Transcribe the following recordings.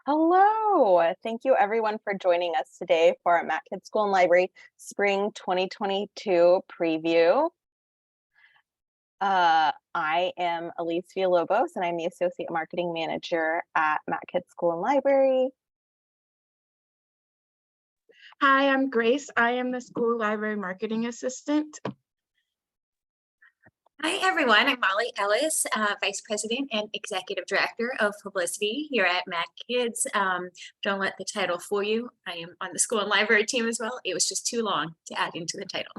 Hello. Thank you everyone for joining us today for our MacKids School and Library Spring 2022 preview. I am Elise Villalobos and I'm the Associate Marketing Manager at MacKids School and Library. Hi, I'm Grace. I am the school library marketing assistant. Hi, everyone. I'm Molly Ellis, Vice President and Executive Director of Publicity here at MacKids. Don't let the title fool you. I am on the school and library team as well. It was just too long to add into the title.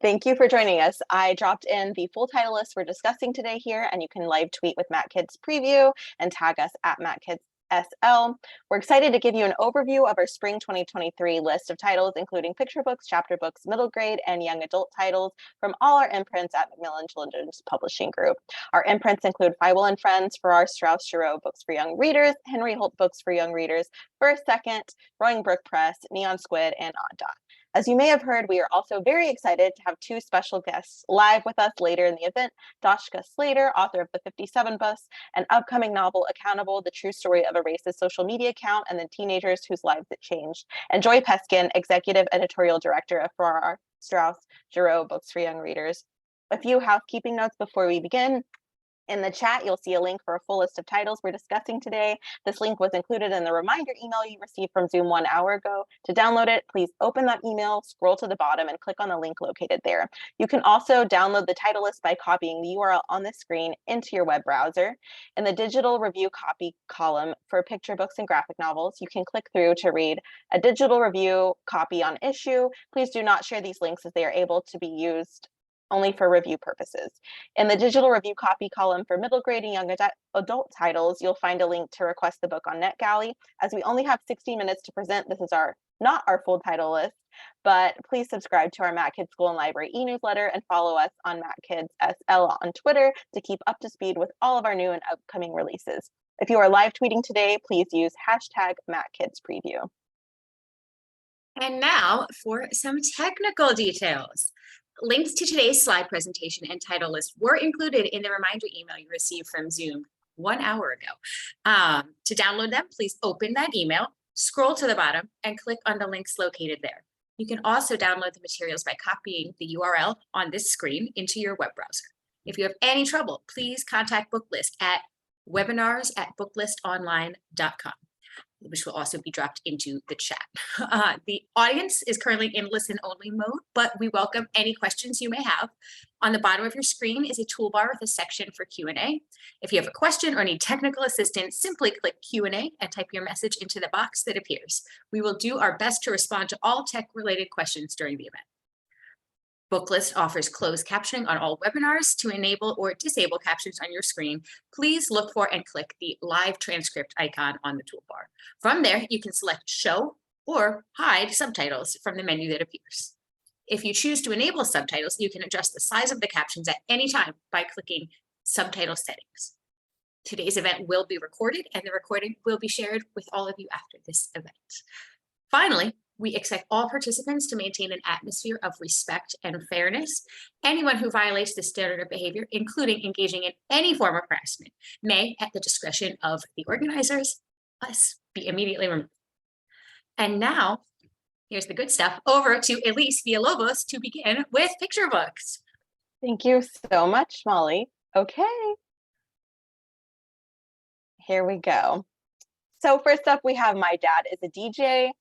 Thank you for joining us. I dropped in the full title list we're discussing today here, and you can live tweet with MacKids Preview and tag us at MacKids SL. We're excited to give you an overview of our spring 2023 list of titles, including picture books, chapter books, middle grade, and young adult titles from all our imprints at Macmillan Children's Publishing Group. Our imprints include Feiwel and Friends, Farrar, Straus Giroux Books for Young Readers, Henry Holt Books for Young Readers, First Second, Roaring Brook Press, Neon Squid, and Odd Dot. As you may have heard, we are also very excited to have two special guests live with us later in the event. Dashka Slater, author of The 57 Bus, an upcoming novel, Accountable, the true story of a racist social media account and the teenagers whose lives it changed. And Joy Peskin, executive editorial director of Farrar, Straus Giroux Books for Young Readers. A few housekeeping notes before we begin. In the chat, you'll see a link for a full list of titles we're discussing today. This link was included in the reminder email you received from Zoom 1 hour ago. To download it, please open that email, scroll to the bottom, and click on the link located there. You can also download the title list by copying the URL on the screen into your web browser. In the digital review copy column for picture books and graphic novels, you can click through to read a digital review copy on issue. Please do not share these links as they are able to be used only for review purposes. In the digital review copy column for middle grade and young adult titles, you'll find a link to request the book on NetGalley. As we only have 60 minutes to present, this is not our full title list, but please subscribe to our MacKids School and Library e-newsletter and follow us on MacKids SL on Twitter to keep up to speed with all of our new and upcoming releases. If you are live tweeting today, please use hashtag MacKidsPreview. And now for some technical details. Links to today's slide presentation and title list were included in the reminder email you received from Zoom 1 hour ago. To download them, please open that email, scroll to the bottom, and click on the links located there. You can also download the materials by copying the URL on this screen into your web browser. If you have any trouble, please contact Booklist at webinars@booklistonline.com. which will also be dropped into the chat. The audience is currently in listen-only mode, but we welcome any questions you may have. On the bottom of your screen is a toolbar with a section for Q&A. If you have a question or need technical assistance, simply click Q&A and type your message into the box that appears. We will do our best to respond to all tech-related questions during the event. Booklist offers closed captioning on all webinars. To enable or disable captions on your screen, please look for and click the live transcript icon on the toolbar. From there, you can select show or hide subtitles from the menu that appears. If you choose to enable subtitles, you can adjust the size of the captions at any time by clicking subtitle settings. Today's event will be recorded and the recording will be shared with all of you after this event. Finally, we expect all participants to maintain an atmosphere of respect and fairness. Anyone who violates this standard of behavior, including engaging in any form of harassment, may, at the discretion of the organizers, be immediately removed. And now, here's the good stuff, over to Elise Villalobos to begin with picture books. Thank you so much, Molly. Okay. Here we go. So first up, we have My Dad is a DJ.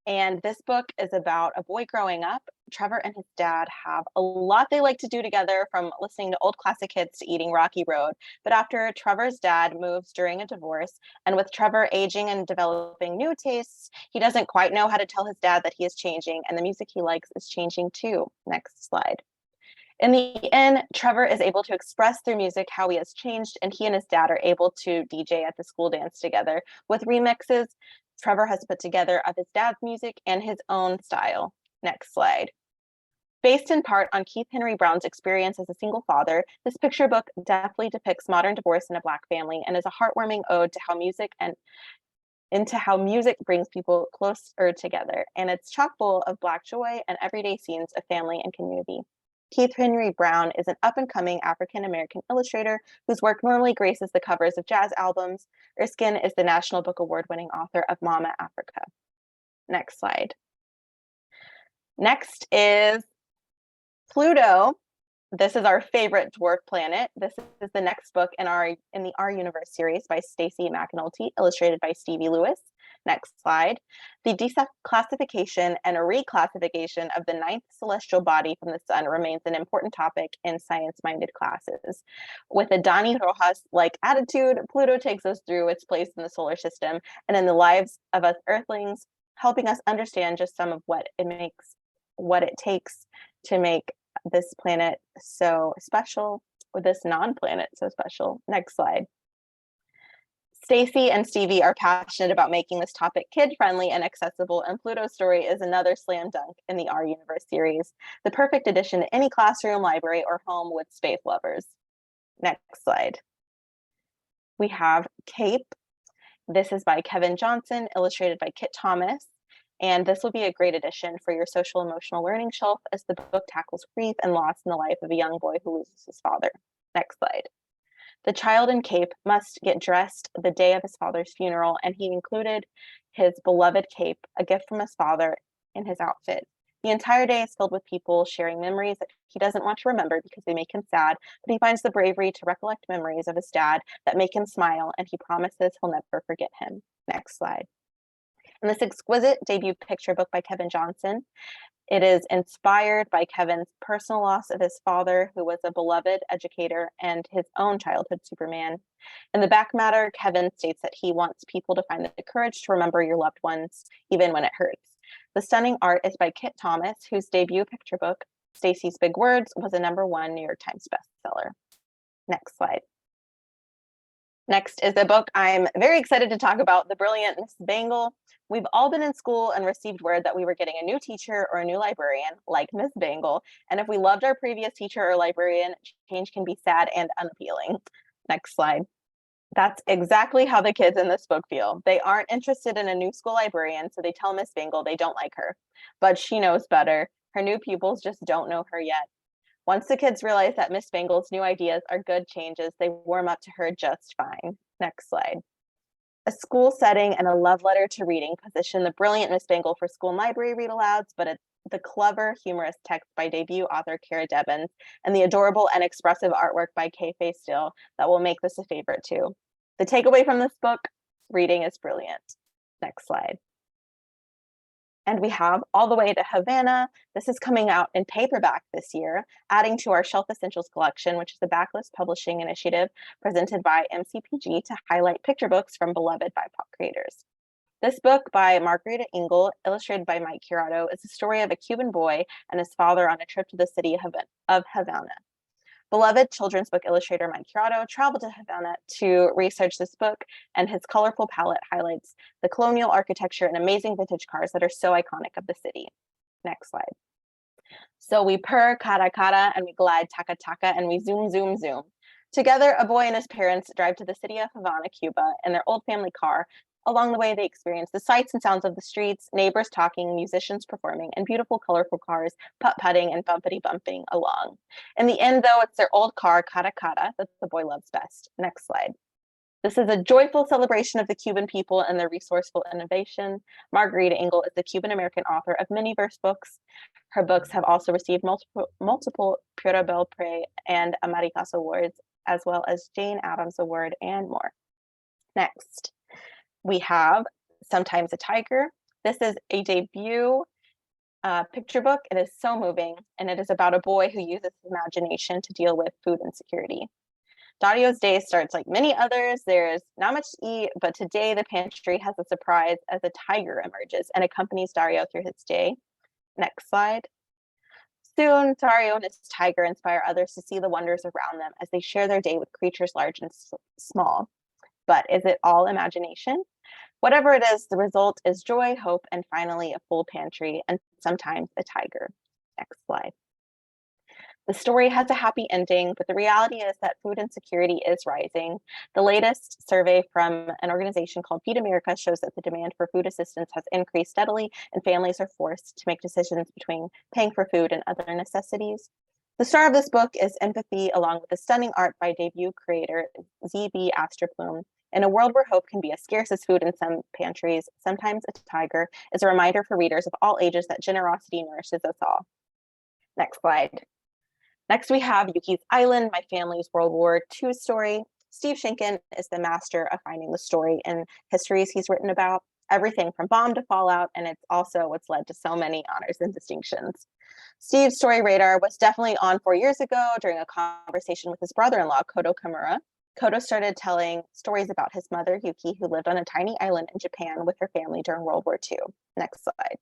And this book is about a boy growing up. Trevor and his dad have a lot they like to do together, from listening to old classic hits to eating Rocky Road. But after Trevor's dad moves during a divorce, and with Trevor aging and developing new tastes, he doesn't quite know how to tell his dad that he is changing, and the music he likes is changing too. Next slide. In the end, Trevor is able to express through music how he has changed, and he and his dad are able to DJ at the school dance together with remixes Trevor has put together of his dad's music and his own style. Next slide. Based in part on Keith Henry Brown's experience as a single father, this picture book deftly depicts modern divorce in a Black family and is a heartwarming ode to how music brings people closer together. And it's chock full of Black joy and everyday scenes of family and community. Keith Henry Brown is an up-and-coming African-American illustrator whose work normally graces the covers of jazz albums. Erskine is the National Book Award-winning author of Mama Africa. Next slide. Next is Pluto. This is our favorite dwarf planet. This is the next book in the Our Universe series by Stacey McAnulty, illustrated by Stevie Lewis. Next slide. The declassification and reclassification of the ninth celestial body from the sun remains an important topic in science-minded classes. With a Dani Rojas-like attitude, Pluto takes us through its place in the solar system and in the lives of us Earthlings, helping us understand just some of what it takes to make this planet so special, or this non-planet so special. Next slide. Stacy and Stevie are passionate about making this topic kid-friendly and accessible, and Pluto's story is another slam dunk in the Our Universe series, the perfect addition to any classroom, library, or home with space lovers. Next slide. We have Cape. This is by Kevin Johnson, illustrated by Kit Thomas. And this will be a great addition for your social emotional learning shelf as the book tackles grief and loss in the life of a young boy who loses his father. Next slide. The child in Cape must get dressed the day of his father's funeral, and he included his beloved cape, a gift from his father, in his outfit. The entire day is filled with people sharing memories that he doesn't want to remember because they make him sad, but he finds the bravery to recollect memories of his dad that make him smile, and he promises he'll never forget him. Next slide. In this exquisite debut picture book by Kevin Johnson, it is inspired by Kevin's personal loss of his father, who was a beloved educator, and his own childhood Superman. In the back matter, Kevin states that he wants people to find the courage to remember your loved ones, even when it hurts. The stunning art is by Kit Thomas, whose debut picture book, Stacy's Big Words, was a #1 New York Times bestseller. Next slide. Next is a book I'm very excited to talk about, The Brilliant Miss Bangle. We've all been in school and received word that we were getting a new teacher or a new librarian, like Miss Bangle. And if we loved our previous teacher or librarian, change can be sad and unappealing. Next slide. That's exactly how the kids in this book feel. They aren't interested in a new school librarian, so they tell Miss Bangle they don't like her. But she knows better. Her new pupils just don't know her yet. Once the kids realize that Miss Bangle's new ideas are good changes, they warm up to her just fine. Next slide. A school setting and a love letter to reading position The Brilliant Miss Bangle for school and library read-alouds, but it's the clever, humorous text by debut author Kara Devins and the adorable and expressive artwork by Kay Faye Still that will make this a favorite too. The takeaway from this book, reading is brilliant. Next slide. And we have All the Way to Havana. This is coming out in paperback this year, adding to our Shelf Essentials collection, which is a backlist publishing initiative presented by MCPG to highlight picture books from beloved BIPOC creators. This book by Margarita Engel, illustrated by Mike Curato, is the story of a Cuban boy and his father on a trip to the city of Havana. Beloved children's book illustrator Mike Curato traveled to Havana to research this book, and his colorful palette highlights the colonial architecture and amazing vintage cars that are so iconic of the city. Next slide. So we purr cara cara, and we glide taka taka, and we zoom zoom zoom. Together, a boy and his parents drive to the city of Havana, Cuba, in their old family car. Along the way, they experience the sights and sounds of the streets, neighbors talking, musicians performing, and beautiful, colorful cars putt-putting and bumpity-bumping along. In the end, though, it's their old car, Cara Cara, that the boy loves best. Next slide. This is a joyful celebration of the Cuban people and their resourceful innovation. Margarita Engel is the Cuban-American author of many verse books. Her books have also received multiple Prix Belle Prix and Americas Awards, as well as Jane Addams Award and more. Next. We have Sometimes a Tiger. This is a debut picture book. It is so moving, and it is about a boy who uses his imagination to deal with food insecurity. Dario's day starts like many others. There's not much to eat, but today the pantry has a surprise as a tiger emerges and accompanies Dario through his day. Next slide. Soon, Dario and his tiger inspire others to see the wonders around them as they share their day with creatures large and small. But is it all imagination? Whatever it is, the result is joy, hope, and finally a full pantry, and sometimes a tiger. Next slide. The story has a happy ending, but the reality is that food insecurity is rising. The latest survey from an organization called Feed America shows that the demand for food assistance has increased steadily, and families are forced to make decisions between paying for food and other necessities. The star of this book is empathy, along with the stunning art by debut creator Z.B. Astor-Plum. In a world where hope can be as scarce as food in some pantries, sometimes a tiger is a reminder for readers of all ages that generosity nourishes us all. Next slide. Next, we have Yuki's Island, my family's World War II story. Steve Schenken is the master of finding the story in histories he's written about, everything from bomb to fallout, and it's also what's led to so many honors and distinctions. Steve's story radar was definitely on 4 years ago during a conversation with his brother-in-law, Koto Kimura. Koto started telling stories about his mother, Yuki, who lived on a tiny island in Japan with her family during World War II. Next slide.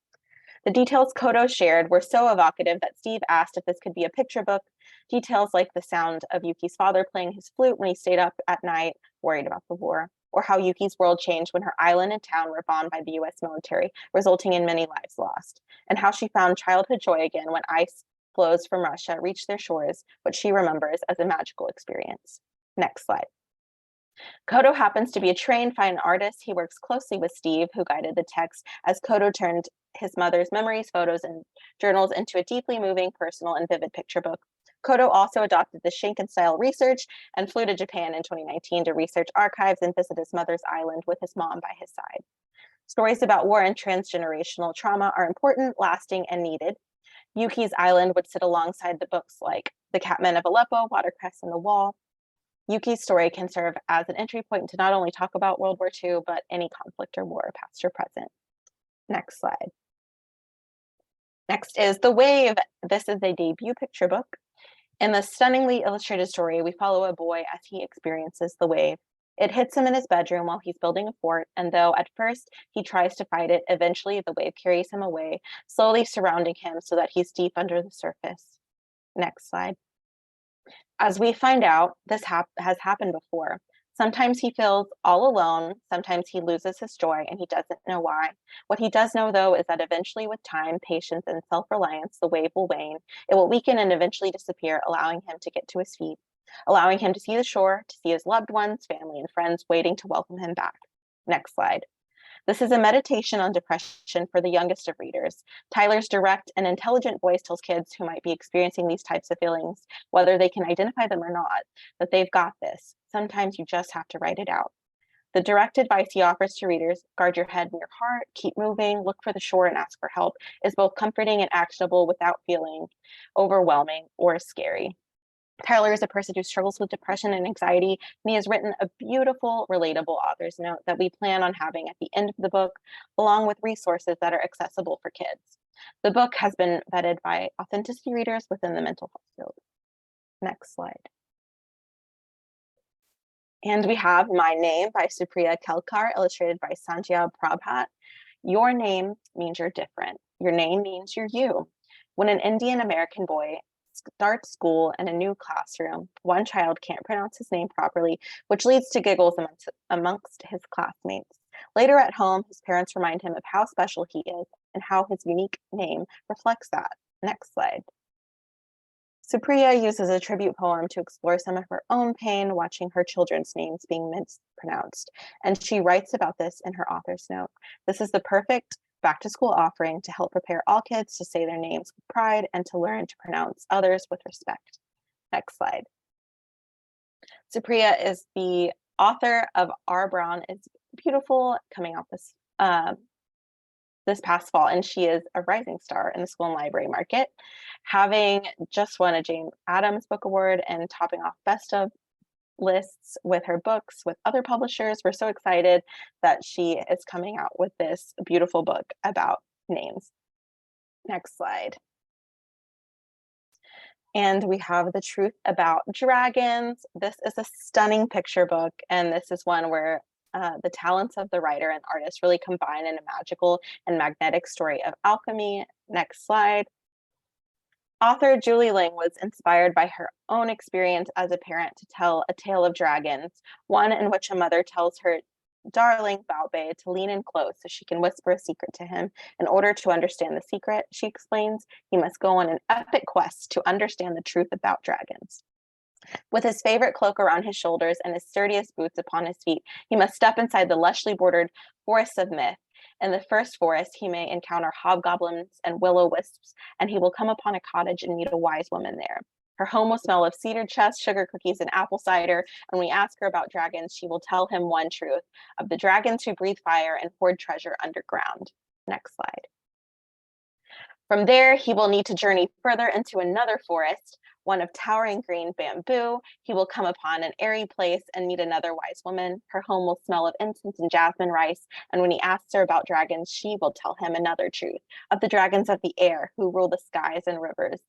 The details Koto shared were so evocative that Steve asked if this could be a picture book. Details like the sound of Yuki's father playing his flute when he stayed up at night, worried about the war, or how Yuki's world changed when her island and town were bombed by the US military, resulting in many lives lost, and how she found childhood joy again when ice floes from Russia reached their shores, what she remembers as a magical experience. Next slide. Koto happens to be a trained fine artist. He works closely with Steve, who guided the text, as Koto turned his mother's memories, photos, and journals into a deeply moving, personal, and vivid picture book. Koto also adopted the Schenken-style research and flew to Japan in 2019 to research archives and visit his mother's island with his mom by his side. Stories about war and transgenerational trauma are important, lasting, and needed. Yuki's Island would sit alongside the books like The Catmen of Aleppo, Watercress on the Wall. Yuki's story can serve as an entry point to not only talk about World War II, but any conflict or war, past or present. Next slide. Next is The Wave. This is a debut picture book. In the stunningly illustrated story, we follow a boy as he experiences the wave. It hits him in his bedroom while he's building a fort, and though at first he tries to fight it, eventually the wave carries him away, slowly surrounding him so that he's deep under the surface. Next slide. As we find out, this has happened before. Sometimes he feels all alone, sometimes he loses his joy, and he doesn't know why. What he does know, though, is that eventually with time, patience, and self-reliance, the wave will wane. It will weaken and eventually disappear, allowing him to get to his feet, allowing him to see the shore, to see his loved ones, family, and friends waiting to welcome him back. Next slide. This is a meditation on depression for the youngest of readers. Tyler's direct and intelligent voice tells kids who might be experiencing these types of feelings, whether they can identify them or not, that they've got this. Sometimes you just have to write it out. The direct advice he offers to readers, guard your head and your heart, keep moving, look for the shore and ask for help, is both comforting and actionable without feeling overwhelming or scary. Tyler is a person who struggles with depression and anxiety, and he has written a beautiful, relatable author's note that we plan on having at the end of the book, along with resources that are accessible for kids. The book has been vetted by authenticity readers within the mental health field. Next slide. And we have My Name by Supriya Kelkar, illustrated by Sanjya Prabhat. Your name means you're different. Your name means you're you. When an Indian American boy starts school in a new classroom, one child can't pronounce his name properly, which leads to giggles amongst his classmates. Later at home, his parents remind him of how special he is and how his unique name reflects that. Next slide. Supriya uses a tribute poem to explore some of her own pain watching her children's names being mispronounced, and she writes about this in her author's note. This is the perfect back-to-school offering to help prepare all kids to say their names with pride and to learn to pronounce others with respect. Next slide. Supriya is the author of R. Brown is Beautiful, coming out this past fall, and she is a rising star in the school and library market, having just won a Jane Addams Book Award and topping off best of lists with her books with other publishers. We're so excited that she is coming out with this beautiful book about names. Next slide. And we have The Truth About Dragons. This is a stunning picture book, and this is one where the talents of the writer and artist really combine in a magical and magnetic story of alchemy. Next slide. Author Julie Ling was inspired by her own experience as a parent to tell a tale of dragons, one in which a mother tells her darling Baobei to lean in close so she can whisper a secret to him. In order to understand the secret, she explains, he must go on an epic quest to understand the truth about dragons. With his favorite cloak around his shoulders and his sturdiest boots upon his feet, he must step inside the lushly bordered forests of myth. In the first forest, he may encounter hobgoblins and will-o-wisps, and he will come upon a cottage and meet a wise woman there. Her home will smell of cedar chests, sugar cookies, and apple cider. And when we ask her about dragons, she will tell him one truth of the dragons who breathe fire and hoard treasure underground. Next slide. From there, he will need to journey further into another forest, one of towering green bamboo. He will come upon an airy place and meet another wise woman. Her home will smell of incense and jasmine rice. And when he asks her about dragons, she will tell him another truth of the dragons of the air who rule the skies and rivers.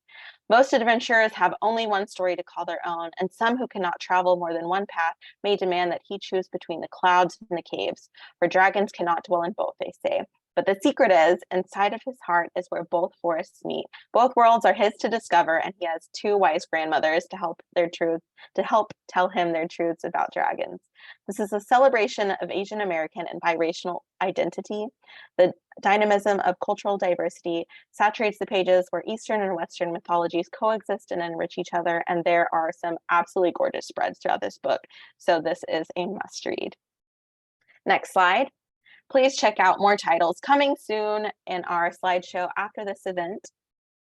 Most adventurers have only one story to call their own, and some who cannot travel more than one path may demand that he choose between the clouds and the caves, for dragons cannot dwell in both, they say. But the secret is, inside of his heart is where both forests meet. Both worlds are his to discover, and he has two wise grandmothers to help tell him their truths about dragons. This is a celebration of Asian American and biracial identity. The dynamism of cultural diversity saturates the pages where Eastern and Western mythologies coexist and enrich each other, and there are some absolutely gorgeous spreads throughout this book. So this is a must read. Next slide. Please check out more titles coming soon in our slideshow after this event.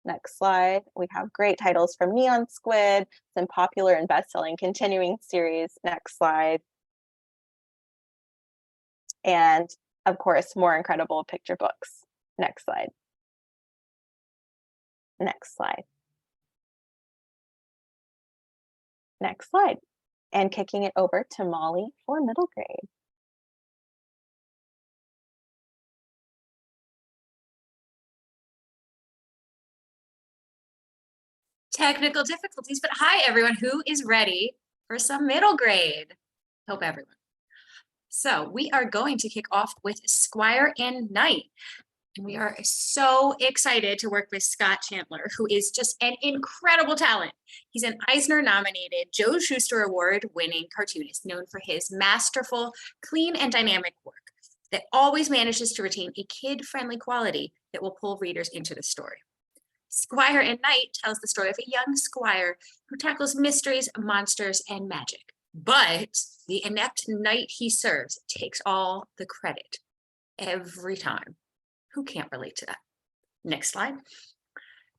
Next slide. We have great titles from Neon Squid, some popular and best-selling continuing series. Next slide. And of course, more incredible picture books. Next slide. Next slide. Next slide. And kicking it over to Molly for middle grade. Technical difficulties, but hi everyone, who is ready for some middle grade? Hope everyone. So we are going to kick off with Squire and Knight. And we are so excited to work with Scott Chandler, who is just an incredible talent. He's an Eisner-nominated Joe Shuster Award-winning cartoonist known for his masterful, clean, and dynamic work that always manages to retain a kid-friendly quality that will pull readers into the story. Squire and Knight tells the story of a young squire who tackles mysteries, monsters, and magic. But the inept knight he serves takes all the credit every time. Who can't relate to that? Next slide.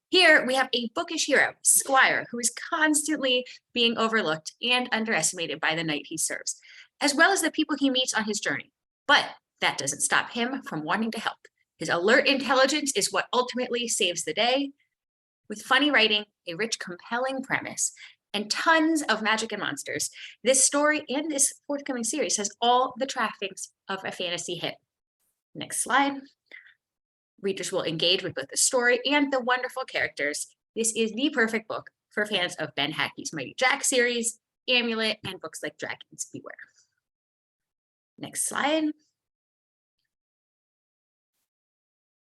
Here we have a bookish hero, Squire, who is constantly being overlooked and underestimated by the knight he serves, as well as the people he meets on his journey. But that doesn't stop him from wanting to help. His alert intelligence is what ultimately saves the day. With funny writing, a rich, compelling premise, and tons of magic and monsters, this story and this forthcoming series has all the trappings of a fantasy hit. Next slide. Readers will engage with both the story and the wonderful characters. This is the perfect book for fans of Ben Hackey's Mighty Jack series, Amulet, and books like Dragons Beware. Next slide.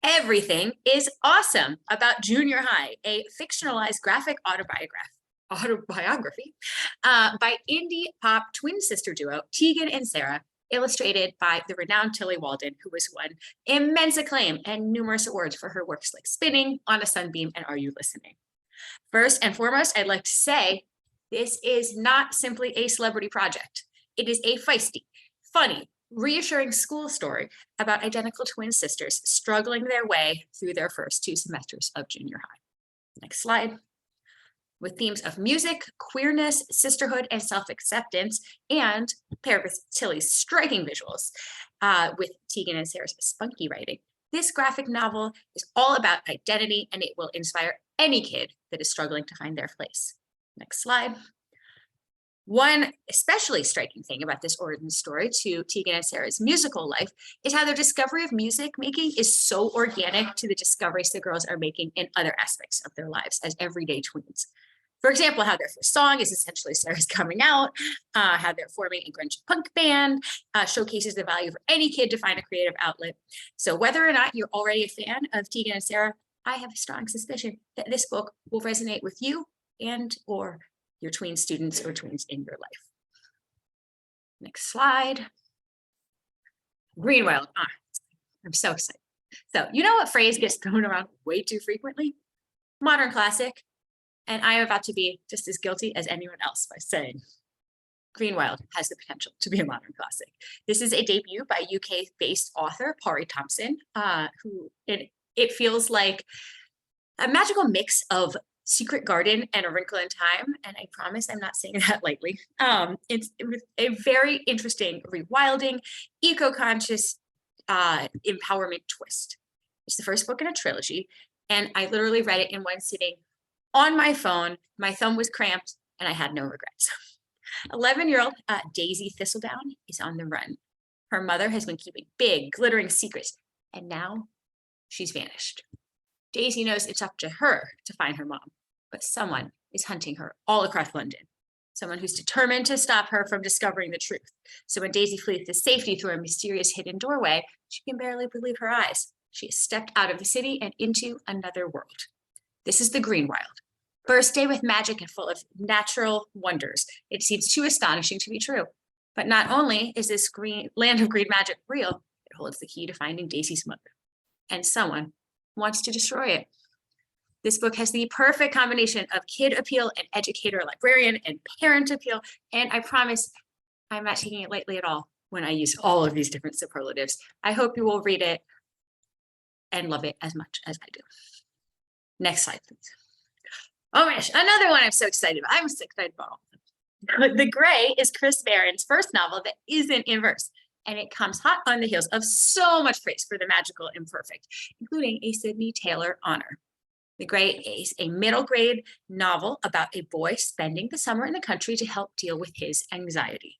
Everything is Awesome About Junior High, a fictionalized graphic autobiography by indie pop twin sister duo Tegan and Sarah, illustrated by the renowned Tilly Walden, who has won immense acclaim and numerous awards for her works like Spinning, On a Sunbeam, and Are You Listening? First and foremost, I'd like to say this is not simply a celebrity project. It is a feisty, funny, reassuring school story about identical twin sisters struggling their way through their first 2 semesters of junior high. Next slide. With themes of music, queerness, sisterhood, and self-acceptance, and paired with Tilly's striking visuals, with Tegan and Sarah's spunky writing, this graphic novel is all about identity, and it will inspire any kid that is struggling to find their place. Next slide. One especially striking thing about this origin story to Tegan and Sarah's musical life is how their discovery of music making is so organic to the discoveries the girls are making in other aspects of their lives as everyday tweens. For example, how their first song is essentially Sarah's coming out, how they're forming a grunge punk band, showcases the value for any kid to find a creative outlet. So whether or not you're already a fan of Tegan and Sarah, I have a strong suspicion that this book will resonate with you and or your tween students or tweens in your life. Next slide. Greenwell. I'm so excited. So you know what phrase gets thrown around way too frequently? Modern classic. And I am about to be just as guilty as anyone else by saying Greenwild has the potential to be a modern classic. This is a debut by UK-based author Pari Thompson, who it feels like a magical mix of Secret Garden and A Wrinkle in Time, and I promise I'm not saying that lightly. It's a very interesting, rewilding, eco-conscious empowerment twist. It's the first book in a trilogy, and I literally read it in one sitting on my phone. My thumb was cramped, and I had no regrets. 11-year-old Daisy Thistledown is on the run. Her mother has been keeping big, glittering secrets, and now she's vanished. Daisy knows it's up to her to find her mom, but someone is hunting her all across London. Someone who's determined to stop her from discovering the truth. So when Daisy flees to safety through a mysterious hidden doorway, she can barely believe her eyes. She has stepped out of the city and into another world. This is the Green Wild, birthday with magic and full of natural wonders. It seems too astonishing to be true. But not only is this land of green magic real, it holds the key to finding Daisy's mother. And someone wants to destroy it. This book has the perfect combination of kid appeal and educator, librarian, and parent appeal. And I promise I'm not taking it lightly at all when I use all of these different superlatives. I hope you will read it and love it as much as I do. Next slide, please. Oh my gosh, another one I'm so excited about. I'm so excited about all of them. The Gray is Chris Barron's first novel that isn't in verse, and it comes hot on the heels of so much praise for the magical imperfect, including a Sydney Taylor honor. The Gray is a middle grade novel about a boy spending the summer in the country to help deal with his anxiety.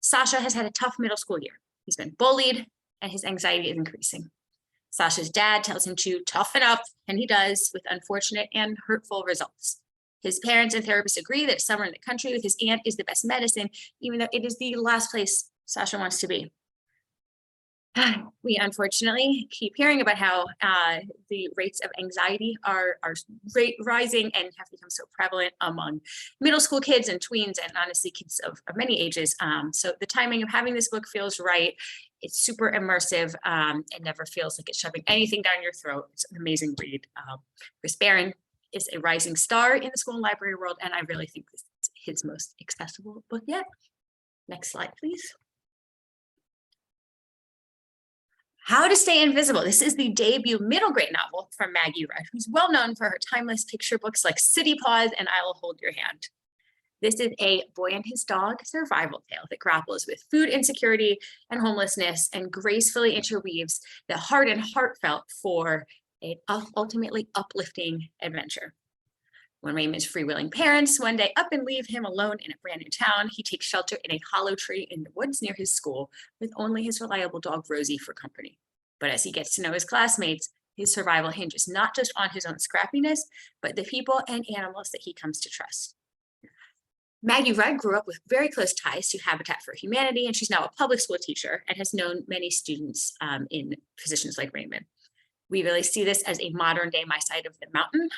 Sasha has had a tough middle school year. He's been bullied and his anxiety is increasing. Sasha's dad tells him to toughen up, and he does, with unfortunate and hurtful results. His parents and therapists agree that summer in the country with his aunt is the best medicine, even though it is the last place Sasha wants to be. We unfortunately keep hearing about how the rates of anxiety are rising and have become so prevalent among middle school kids and tweens, and honestly kids of many ages. So the timing of having this book feels right. It's super immersive. It never feels like it's shoving anything down your throat. It's an amazing read. Chris Barron is a rising star in the school and library world, and I really think this is his most accessible book yet. Next slide, please. How to Stay Invisible. This is the debut middle grade novel from Maggie Rudd, who's well known for her timeless picture books like City Paws and I Will Hold Your Hand. This is a boy and his dog survival tale that grapples with food insecurity and homelessness and gracefully interweaves the hard and heartfelt for an ultimately uplifting adventure. When Raymond's freewheeling parents one day up and leave him alone in a brand new town, he takes shelter in a hollow tree in the woods near his school with only his reliable dog Rosie for company. But as he gets to know his classmates, his survival hinges not just on his own scrappiness, but the people and animals that he comes to trust. Maggie Rudd grew up with very close ties to Habitat for Humanity, and she's now a public school teacher and has known many students in positions like Raymond. We really see this as a modern day My Side of the Mountain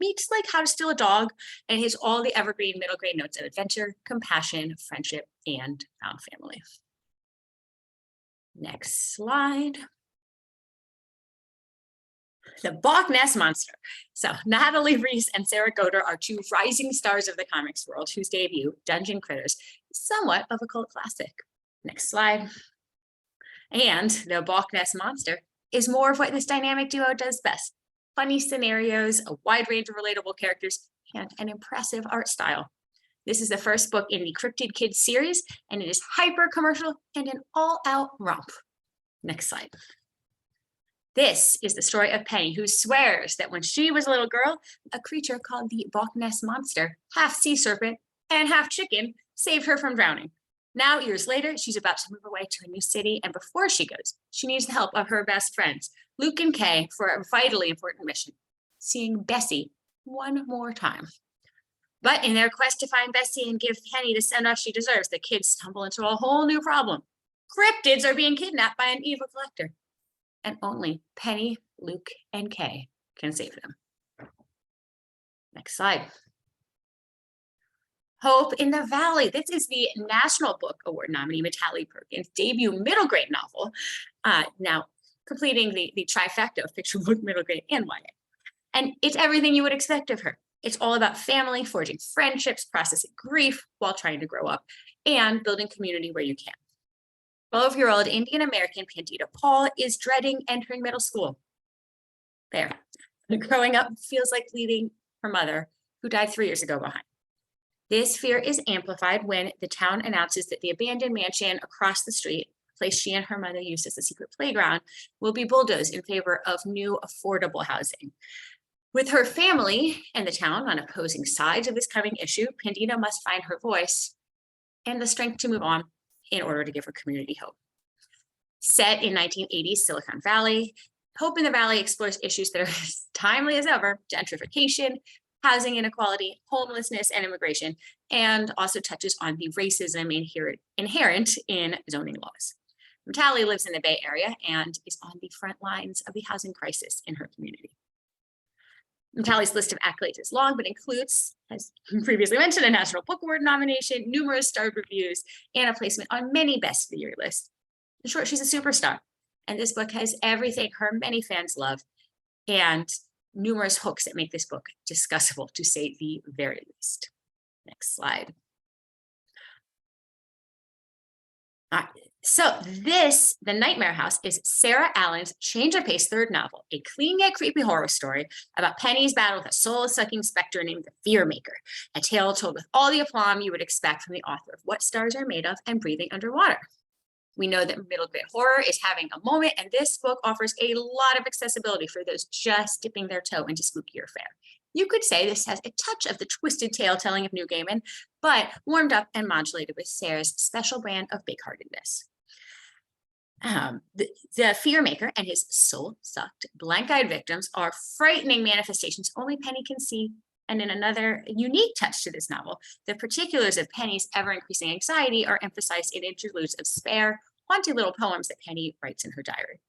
meets like How to Steal a Dog, and it has all the evergreen middle grade notes of adventure, compassion, friendship, and found family. Next slide. The Bach Ness Monster. So Natalie Reese and Sarah Goder are two rising stars of the comics world whose debut, Dungeon Critters, is somewhat of a cult classic. Next slide. And the Bach Ness Monster is more of what this dynamic duo does best. Funny scenarios, a wide range of relatable characters, and an impressive art style. This is the first book in the Cryptid Kids series, and it is hyper commercial and an all-out romp. Next slide. This is the story of Penny, who swears that when she was a little girl, a creature called the Bach Ness Monster, half sea serpent and half chicken, saved her from drowning. Now, years later, she's about to move away to a new city, and before she goes, she needs the help of her best friends, Luke and Kay, for a vitally important mission, seeing Bessie one more time. But in their quest to find Bessie and give Penny the send-off she deserves, the kids stumble into a whole new problem. Cryptids are being kidnapped by an evil collector, and only Penny, Luke, and Kay can save them. Next slide. Hope in the Valley. This is the National Book Award nominee, Matali Perkins' debut middle grade novel, now completing the trifecta of fiction book, middle grade, and YA. And it's everything you would expect of her. It's all about family, forging friendships, processing grief while trying to grow up, and building community where you can. 12-year-old Indian American Pandita Paul is dreading entering middle school. There. Growing up feels like leaving her mother, who died 3 years ago, behind. This fear is amplified when the town announces that the abandoned mansion across the street, a place she and her mother used as a secret playground, will be bulldozed in favor of new affordable housing. With her family and the town on opposing sides of this coming issue, Pandita must find her voice and the strength to move on in order to give her community hope. Set in 1980s Silicon Valley, Hope in the Valley explores issues that are as timely as ever: gentrification, housing inequality, homelessness, and immigration, and also touches on the racism inherent in zoning laws. Tally lives in the Bay Area and is on the front lines of the housing crisis in her community. Tally's list of accolades is long, but includes, as previously mentioned, a National Book Award nomination, numerous starred reviews, and a placement on many Best of the Year lists. In short, she's a superstar. And this book has everything her many fans love and numerous hooks that make this book discussable, to say the very least. Next slide. So this, The Nightmare House, is Sarah Allen's change of pace third novel, a clean yet creepy horror story about Penny's battle with a soul-sucking specter named the Fear Maker, a tale told with all the aplomb you would expect from the author of What Stars Are Made Of and Breathing Underwater. We know that middle grade horror is having a moment, and this book offers a lot of accessibility for those just dipping their toe into spookier fare. You could say this has a touch of the twisted tale telling of New Gaiman, but warmed up and modulated with Sarah's special brand of big-heartedness. The Fear Maker and his soul-sucked, blank-eyed victims are frightening manifestations only Penny can see. And in another unique touch to this novel, the particulars of Penny's ever-increasing anxiety are emphasized in interludes of spare, haunting little poems that Penny writes in her diary.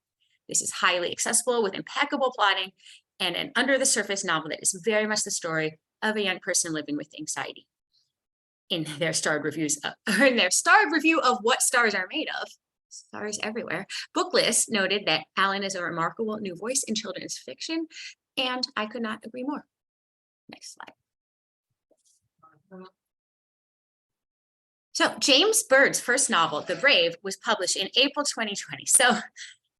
This is highly accessible with impeccable plotting and an under-the-surface novel that is very much the story of a young person living with anxiety. In their starred review of What Stars Are Made Of, stars everywhere, Booklist noted that Allen is a remarkable new voice in children's fiction, and I could not agree more. Next slide. So James Bird's first novel, The Brave, was published in April 2020. So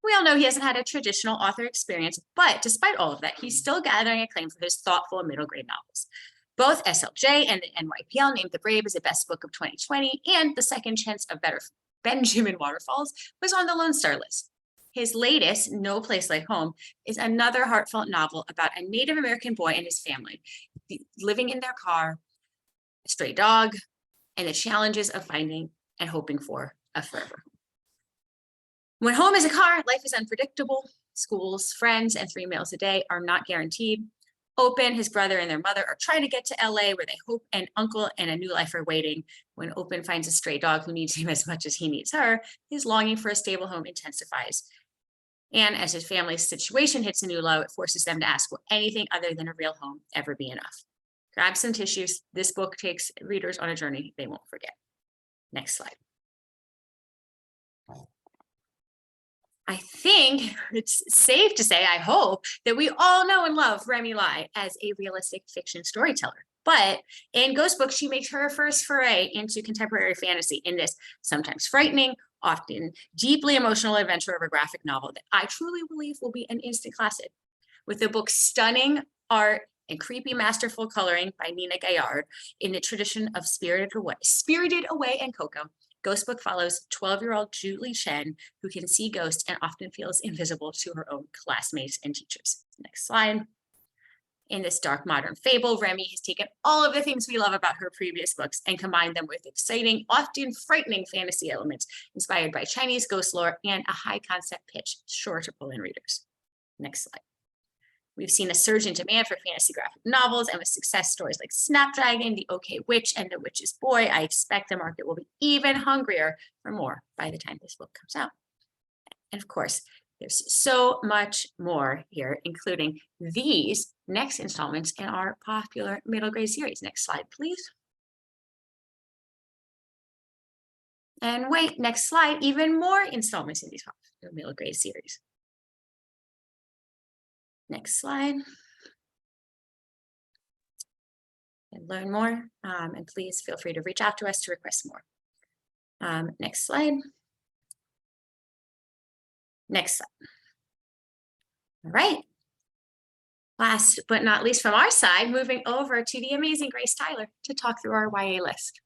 we all know he hasn't had a traditional author experience, but despite all of that, he's still gathering acclaim for his thoughtful middle grade novels. Both SLJ and the NYPL named The Brave as the best book of 2020, and The Second Chance of Benjamin Waterfalls was on the Lone Star list. His latest, No Place Like Home, is another heartfelt novel about a Native American boy and his family living in their car, a stray dog, and the challenges of finding and hoping for a forever. When home is a car, life is unpredictable. Schools, friends, and 3 meals a day are not guaranteed. Open, his brother, and their mother are trying to get to LA, where they hope an uncle and a new life are waiting. When Open finds a stray dog who needs him as much as he needs her, his longing for a stable home intensifies. And as his family's situation hits a new low, it forces them to ask, will anything other than a real home ever be enough? Grab some tissues. This book takes readers on a journey they won't forget. Next slide. I think it's safe to say, I hope, that we all know and love Remy Lai as a realistic fiction storyteller. But in Ghost Book, she makes her first foray into contemporary fantasy in this sometimes frightening, often deeply emotional adventure of a graphic novel that I truly believe will be an instant classic. With the book's stunning art and creepy, masterful coloring by Nina Gaillard in the tradition of Spirited Away and Coco, Ghost Book follows 12-year-old Julie Chen, who can see ghosts and often feels invisible to her own classmates and teachers. Next slide. In this dark modern fable, Remy has taken all of the things we love about her previous books and combined them with exciting, often frightening fantasy elements inspired by Chinese ghost lore and a high concept pitch sure to pull in readers. Next slide. We've seen a surge in demand for fantasy graphic novels, and with success stories like Snapdragon, The OK Witch, and The Witch's Boy, I expect the market will be even hungrier for more by the time this book comes out. And of course, there's so much more here, including these next installments in our popular middle grade series. Next slide, please. And wait, next slide, even more installments in these popular middle grade series. Next slide. And learn more, and please feel free to reach out to us to request more. Next slide. Next slide. All right. Last but not least from our side, moving over to the amazing Grace Tyler to talk through our YA list.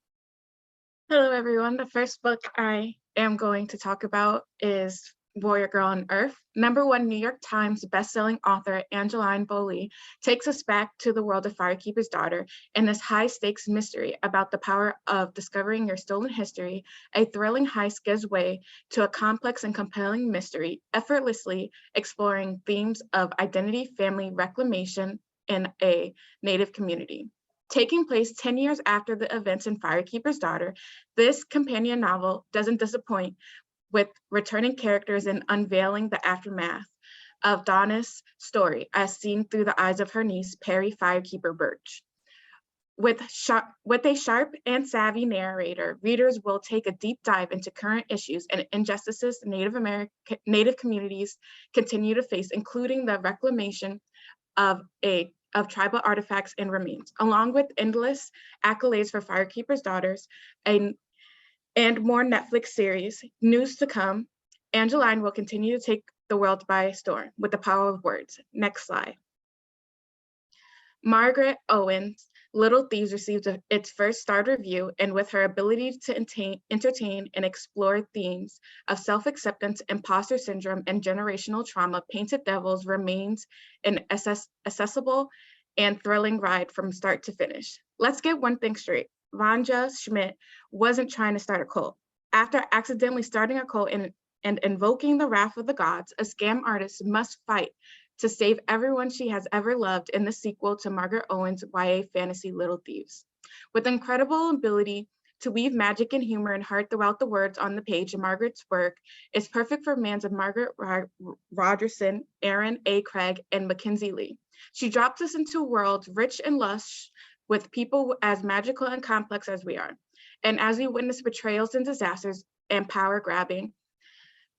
Hello, everyone. The first book I am going to talk about is Warrior Girl on Earth. #1 New York Times bestselling author Angeline Boulley takes us back to the world of Firekeeper's Daughter in this high-stakes mystery about the power of discovering your stolen history. A thrilling heist gives way to a complex and compelling mystery, effortlessly exploring themes of identity, family, reclamation in a Native community. Taking place 10 years after the events in Firekeeper's Daughter, this companion novel doesn't disappoint with returning characters and unveiling the aftermath of Donna's story as seen through the eyes of her niece, Perry Firekeeper Birch. With a sharp and savvy narrator, readers will take a deep dive into current issues and injustices Native communities continue to face, including the reclamation of tribal artifacts and remains, along with endless accolades for Firekeeper's Daughters and more Netflix series. News to come. Angeline will continue to take the world by storm with the power of words. Next slide. Margaret Owen's Little Thieves received its first starred review, and with her ability to entertain and explore themes of self-acceptance, imposter syndrome, and generational trauma, Painted Devils remains an accessible and thrilling ride from start to finish. Let's get one thing straight. Vanja Schmidt wasn't trying to start a cult. After accidentally starting a cult and invoking the wrath of the gods, a scam artist must fight to save everyone she has ever loved in the sequel to Margaret Owen's YA fantasy Little Thieves. With incredible ability to weave magic and humor and heart throughout the words on the page, Margaret's work is perfect for fans of Margaret Rogerson, Aaron A. Craig, and Mackenzie Lee. She drops us into a world rich and lush with people as magical and complex as we are. And as we witness betrayals and disasters and power grabbing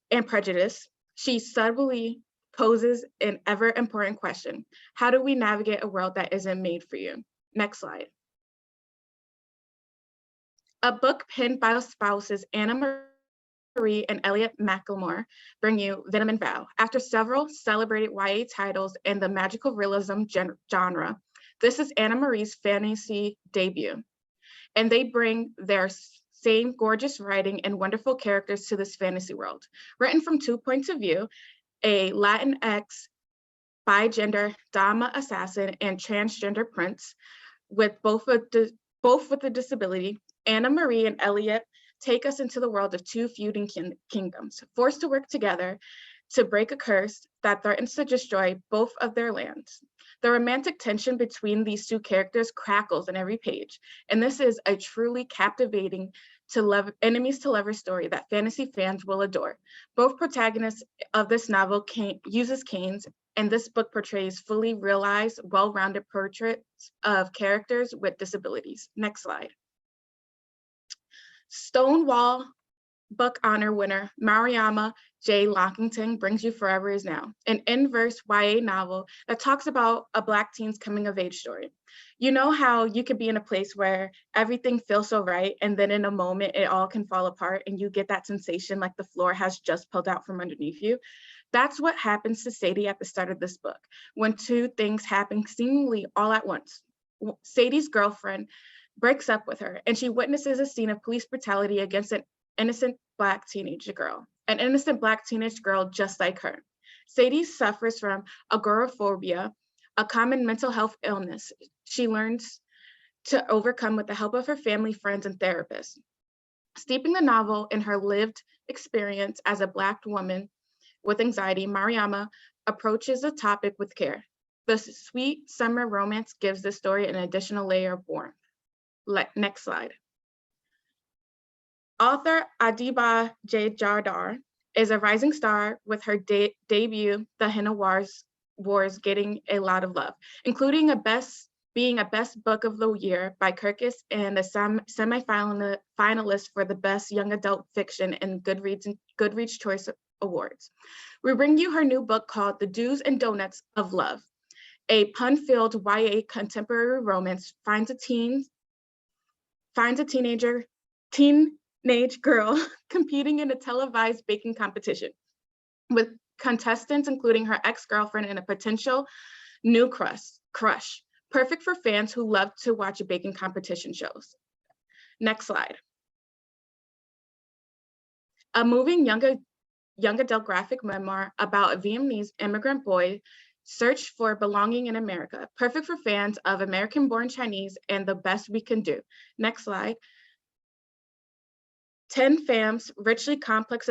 and prejudice, she subtly poses an ever important question. How do we navigate a world that isn't made for you? Next slide. A book penned by spouses Anna Marie and Elliot Macklemore bring you Venom and Vow. After several celebrated YA titles in the magical realism genre, this is Anna Marie's fantasy debut. And they bring their same gorgeous writing and wonderful characters to this fantasy world. Written from 2 points of view, a Latinx, bi-gender Dama assassin and transgender prince with both with a disability, Anna Marie and Elliot take us into the world of two feuding kingdoms, forced to work together to break a curse that threatens to destroy both of their lands. The romantic tension between these two characters crackles in every page, and this is a truly captivating enemies to lovers story that fantasy fans will adore. Both protagonists of this novel uses canes, and this book portrays fully realized, well-rounded portraits of characters with disabilities. Next slide. Stonewall Book Honor winner Mariama J. Lockington brings you Forever Is Now, an inverse YA novel that talks about a Black teen's coming of age story. You know how you could be in a place where everything feels so right, and then in a moment it all can fall apart and you get that sensation like the floor has just pulled out from underneath you? That's what happens to Sadie at the start of this book, when two things happen seemingly all at once. Sadie's girlfriend breaks up with her, and she witnesses a scene of police brutality against an innocent Black teenage girl, just like her. Sadie suffers from agoraphobia, a common mental health illness she learns to overcome with the help of her family, friends, and therapists. Steeping the novel in her lived experience as a Black woman with anxiety, Mariama approaches the topic with care. The sweet summer romance gives the story an additional layer of warmth. Next slide. Author Adiba J. Jardar is a rising star with her debut, The Henna Wars, getting a lot of love, including being a best book of the year by Kirkus and a semi-finalist for the best young adult fiction in Goodreads Choice Awards. We bring you her new book called The Do's and Donuts of Love. A pun-filled YA contemporary romance finds a teenage girl competing in a televised baking competition with contestants including her ex-girlfriend and a potential New Crush, perfect for fans who love to watch baking competition shows. Next slide. A moving young adult graphic memoir about a Vietnamese immigrant boy search for belonging in America, perfect for fans of American-born Chinese and The Best We Can Do. Next slide. 10 Phams, richly complex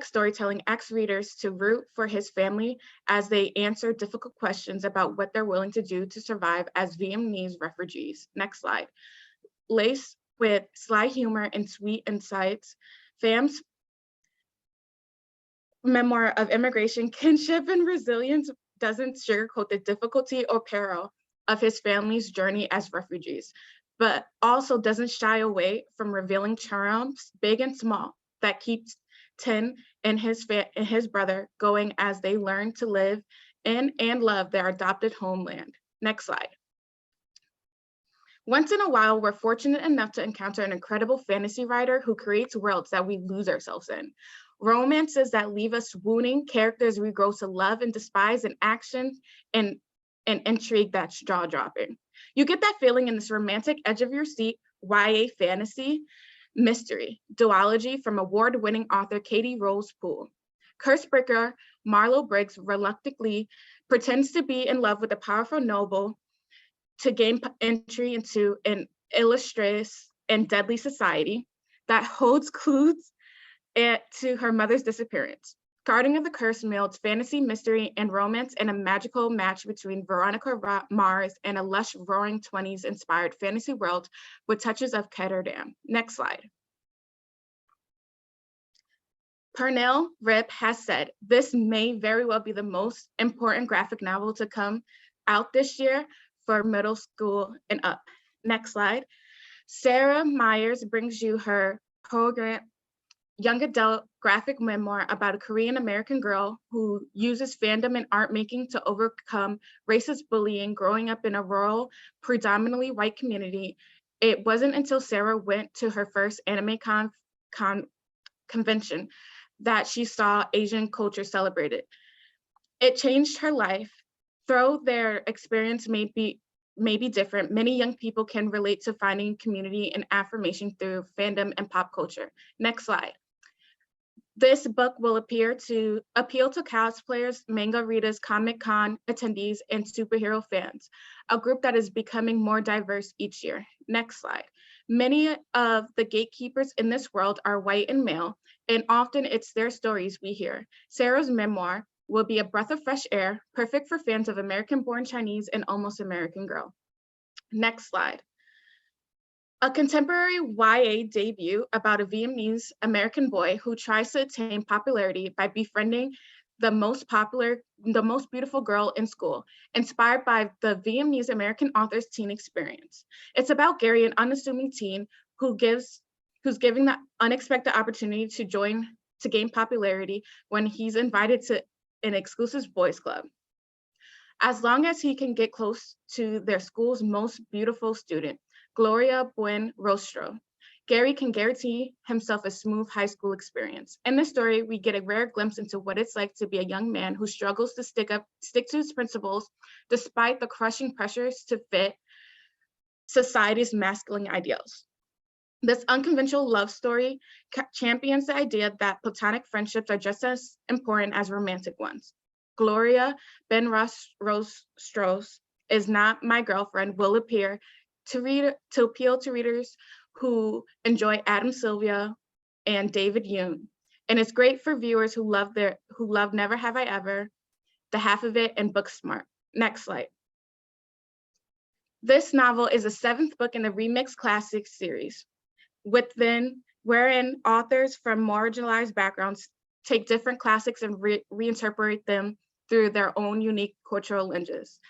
storytelling asks readers to root for his family as they answer difficult questions about what they're willing to do to survive as Vietnamese refugees. Next slide. Laced with sly humor and sweet insights, Pham's memoir of immigration, kinship, and resilience doesn't sugarcoat the difficulty or peril of his family's journey as refugees, but also doesn't shy away from revealing triumphs, big and small, that keeps Tin and his brother going as they learn to live in and love their adopted homeland. Next slide. Once in a while, we're fortunate enough to encounter an incredible fantasy writer who creates worlds that we lose ourselves in. Romances that leave us swooning, characters we grow to love and despise, and action and intrigue that's jaw-dropping. You get that feeling in this romantic edge of your seat YA fantasy mystery duology from award-winning author Katie Rose Poole. Cursebreaker Marlo Briggs reluctantly pretends to be in love with a powerful noble to gain entry into an illustrious and deadly society that holds clues to her mother's disappearance. Guardian of the Curse melds fantasy, mystery, and romance in a magical match between Veronica Mars and a lush Roaring Twenties inspired fantasy world with touches of Ketterdam. Next slide. Pernell Rip has said, this may very well be the most important graphic novel to come out this year for middle school and up. Next slide. Sarah Myers brings you her program young adult graphic memoir about a Korean American girl who uses fandom and art making to overcome racist bullying growing up in a rural, predominantly white community. It wasn't until Sarah went to her first anime convention that she saw Asian culture celebrated. It changed her life. Though their experience may be different, many young people can relate to finding community and affirmation through fandom and pop culture. Next slide. This book will appeal to cosplayers, manga readers, Comic-Con attendees, and superhero fans, a group that is becoming more diverse each year. Next slide. Many of the gatekeepers in this world are white and male, and often it's their stories we hear. Sarah's memoir will be a breath of fresh air, perfect for fans of American-born Chinese and Almost American Girl. Next slide. A contemporary YA debut about a Vietnamese American boy who tries to attain popularity by befriending the most beautiful girl in school, inspired by the Vietnamese American author's teen experience. It's about Gary, an unassuming teen who's given the unexpected opportunity to gain popularity when he's invited to an exclusive boys club. As long as he can get close to their school's most beautiful student, Gloria Buen Rostro, Gary can guarantee himself a smooth high school experience. In this story, we get a rare glimpse into what it's like to be a young man who struggles to stick to his principles despite the crushing pressures to fit society's masculine ideals. This unconventional love story champions the idea that platonic friendships are just as important as romantic ones. Gloria Ben Rostros is Not My Girlfriend will appeal to readers who enjoy Adam Sylvia and David Yoon, and it's great for viewers who love Never Have I Ever, The Half of It, and Booksmart. Next slide. This novel is the 7th book in the Remix Classics series, wherein authors from marginalized backgrounds take different classics and reinterpret them through their own unique cultural lenses.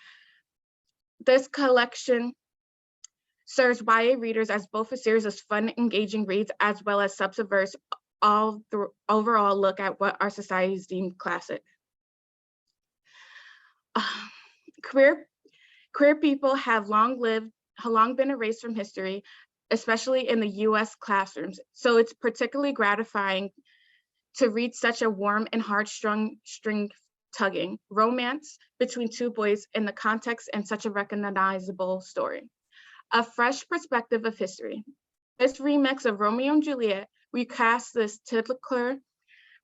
This collection serves YA readers as both a series of fun, engaging reads, as well as subverts all the overall look at what our societies deem classic. Queer people have long been erased from history, especially in the US classrooms. So it's particularly gratifying to read such a warm and heartstrung tugging romance between two boys in the context and such a recognizable story. A fresh perspective of history. This remix of Romeo and Juliet recasts this titular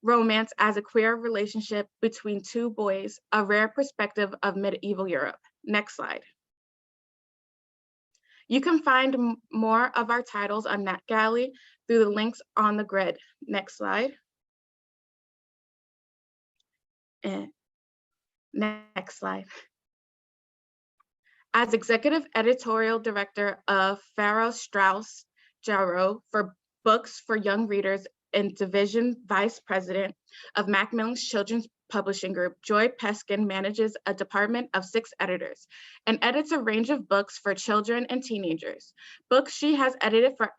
romance as a queer relationship between two boys, a rare perspective of medieval Europe. Next slide. You can find more of our titles on NetGalley through the links on the grid. Next slide. And next slide. As executive editorial director of Farrow Straus Giroux for Books for Young Readers and division vice president of Macmillan's Children's Publishing Group, Joy Peskin manages a department of 6 editors and edits a range of books for children and teenagers. Books she has edited for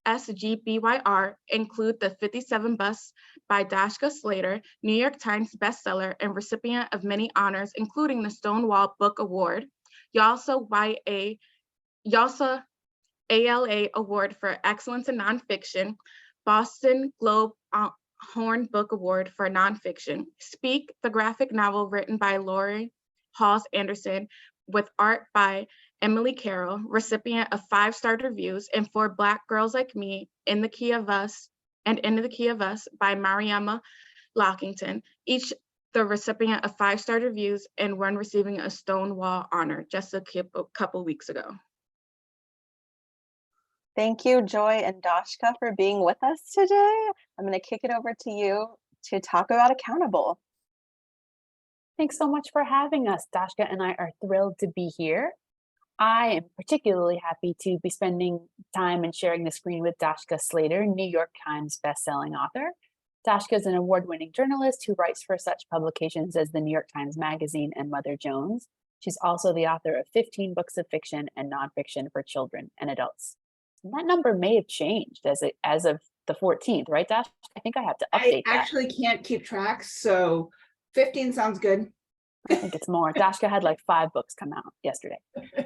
FSGBYR include The 57 Bus by Dashka Slater, New York Times bestseller and recipient of many honors, including the Stonewall Book Award, YALSA ALA Award for Excellence in Nonfiction, Boston Globe Horn Book Award for Nonfiction, Speak, the graphic novel written by Laurie Halls Anderson with art by Emily Carroll, recipient of 5-star reviews, and For Black Girls Like Me, In the Key of Us, and In the Key of Us by Mariama Lockington, each the recipient of 5-star reviews and one receiving a Stonewall honor just a couple weeks ago. Thank you, Joy and Dashka, for being with us today. I'm going to kick it over to you to talk about Accountable. Thanks so much for having us. Dashka and I are thrilled to be here. I am particularly happy to be spending time and sharing the screen with Dashka Slater, New York Times bestselling author. Dashka is an award-winning journalist who writes for such publications as the New York Times Magazine and Mother Jones. She's also the author of 15 books of fiction and nonfiction for children and adults. And that number may have changed as of the 14th, right, Dash? I think I have to update that. I actually can't keep track, so 15 sounds good. I think it's more. Dashka had like 5 books come out yesterday.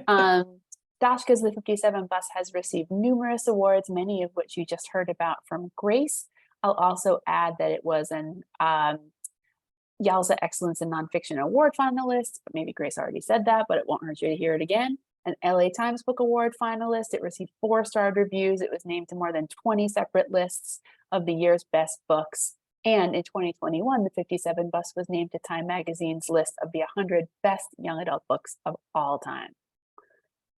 Dashka's The 57 Bus has received numerous awards, many of which you just heard about from Grace. I'll also add that it was an YALSA Excellence in Nonfiction Award finalist, but maybe Grace already said that, but it won't hurt you to hear it again. An LA Times Book Award finalist. It received 4-star reviews. It was named to more than 20 separate lists of the year's best books. And in 2021, The 57 Bus was named to Time Magazine's list of the 100 best young adult books of all time.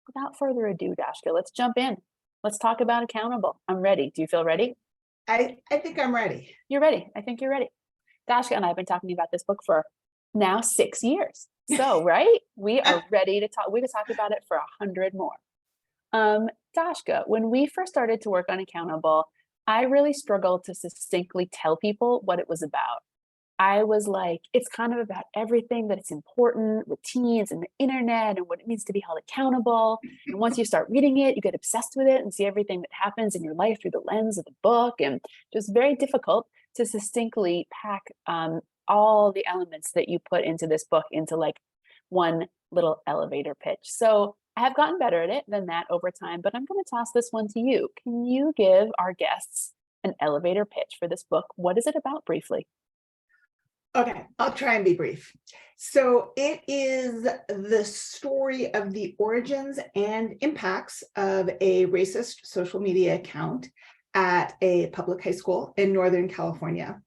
Without further ado, Dashka, let's jump in. Let's talk about Accountable. I'm ready. Do you feel ready? I think I'm ready. You're ready. I think you're ready. Dashka and I have been talking about this book for now 6 years. So, right? We are ready to talk. We could talk about it for 100 more. Dashka, when we first started to work on Accountable, I really struggled to succinctly tell people what it was about. I was like, it's kind of about everything that it's important with teens and the internet and what it means to be held accountable. And once you start reading it, you get obsessed with it and see everything that happens in your life through the lens of the book. And it was very difficult to succinctly pack all the elements that you put into this book into like one little elevator pitch. So I have gotten better at it than that over time, but I'm going to toss this one to you. Can you give our guests an elevator pitch for this book? What is it about briefly? Okay, I'll try and be brief. So it is the story of the origins and impacts of a racist social media account at a public high school in Northern California.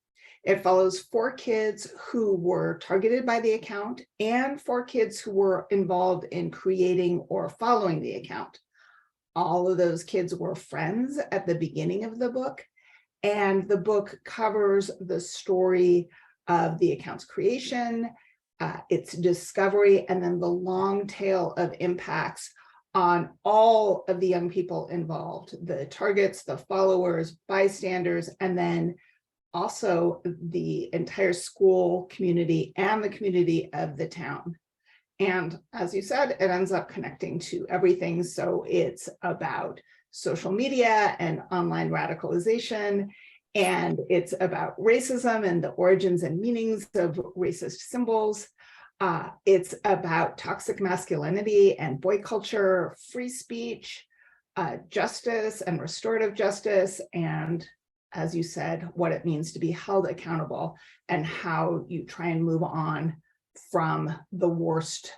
It follows 4 kids who were targeted by the account and 4 kids who were involved in creating or following the account. All of those kids were friends at the beginning of the book, and the book covers the story of the account's creation, its discovery, and then the long tail of impacts on all of the young people involved, the targets, the followers, bystanders, and then also the entire school community and the community of the town. And as you said, it ends up connecting to everything. So it's about social media and online radicalization, and it's about racism and the origins and meanings of racist symbols. It's about toxic masculinity and boy culture, free speech, justice and restorative justice, and as you said, what it means to be held accountable and how you try and move on from the worst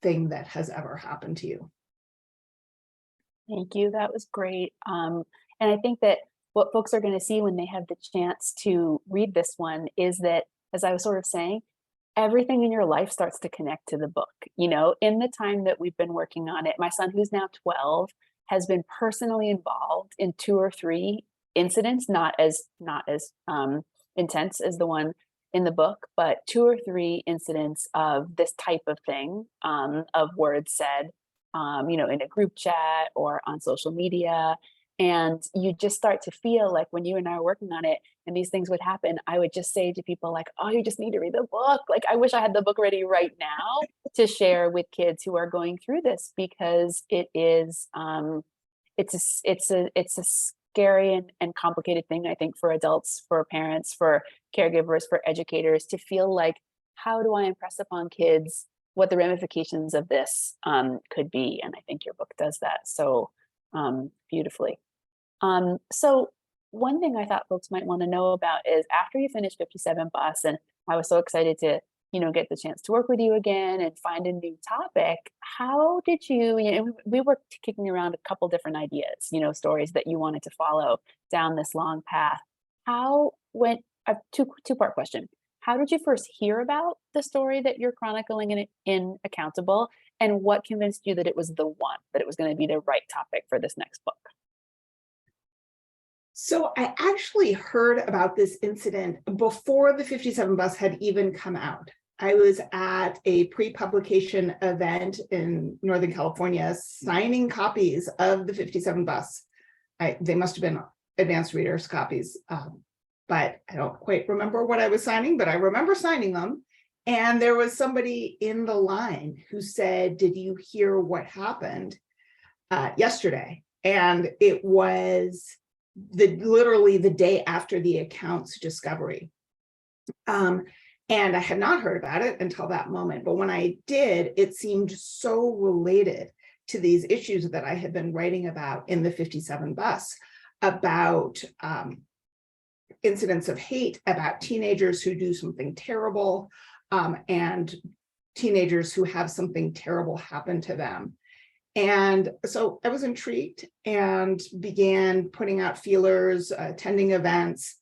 thing that has ever happened to you. Thank you. That was great. And I think that what folks are going to see when they have the chance to read this one is that, as I was sort of saying, everything in your life starts to connect to the book. You know, in the time that we've been working on it, my son, who's now 12, has been personally involved in 2 or 3 incidents, not as intense as the one in the book, but 2 or 3 incidents of this type of thing, of words said, you know, in a group chat or on social media. And you just start to feel like when you and I were working on it and these things would happen, I would just say to people like, oh, you just need to read the book. Like, I wish I had the book ready right now to share with kids who are going through this, because it is, it's a scary and complicated thing, I think, for adults, for parents, for caregivers, for educators, to feel like, how do I impress upon kids what the ramifications of this could be? And I think your book does that so beautifully. So one thing I thought folks might want to know about is, after you finish 57 Bus, and I was so excited to, you know, get the chance to work with you again and find a new topic, how did you, you know, we were kicking around a couple different ideas, you know, stories that you wanted to follow down this long path. How went, a two-part question. How did you first hear about the story that you're chronicling in Accountable? And what convinced you that it was the one, that it was going to be the right topic for this next book? So I actually heard about this incident before the 57 Bus had even come out. I was at a pre-publication event in Northern California signing copies of the 57 Bus. They must have been advanced readers copies, but I don't quite remember what I was signing, but I remember signing them. And there was somebody in the line who said, did you hear what happened yesterday? And it was literally the day after the account's discovery. And I had not heard about it until that moment. But when I did, it seemed so related to these issues that I had been writing about in the 57 Bus, about incidents of hate, about teenagers who do something terrible, and teenagers who have something terrible happen to them. And so I was intrigued and began putting out feelers, attending events,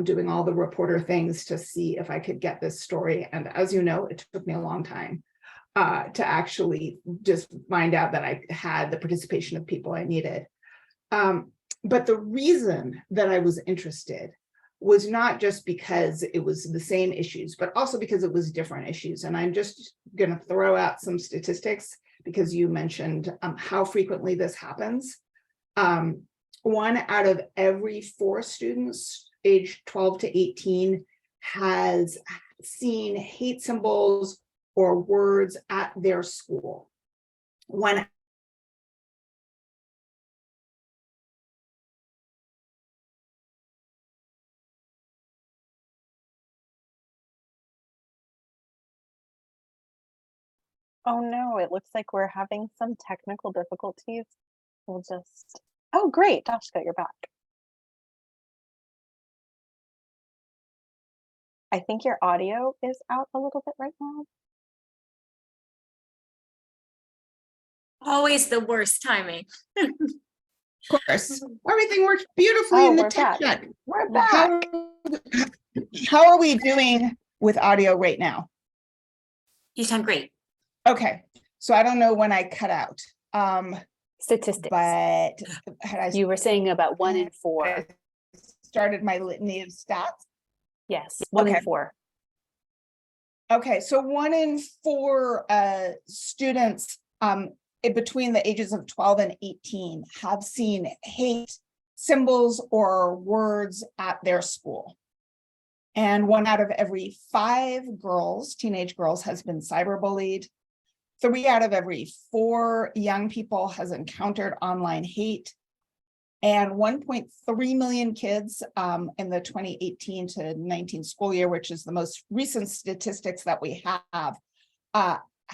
doing all the reporter things to see if I could get this story. And as you know, it took me a long time to actually just find out that I had the participation of people I needed. But the reason that I was interested was not just because it was the same issues, but also because it was different issues. And I'm just going to throw out some statistics, because you mentioned how frequently this happens. 1 out of every 4 students aged 12 to 18 has seen hate symbols or words at their school. Oh no, it looks like we're having some technical difficulties. We'll just, oh great, Dashka, you're back. I think your audio is out a little bit right now. Always the worst timing. Of course, everything works beautifully in the tech chat. We're back. How are we doing with audio right now? You sound great. Okay, so I don't know when I cut out. Statistics. But You were saying about 1 in 4. I started my litany of stats. Yes, 1 in Okay. 4. Okay, so 1 in 4 students between the ages of 12 and 18 have seen hate symbols or words at their school. And 1 out of every 5 girls, teenage girls, has been cyberbullied. 3 out of every 4 young people has encountered online hate. And 1.3 million kids in the 2018 to 19 school year, which is the most recent statistics that we have,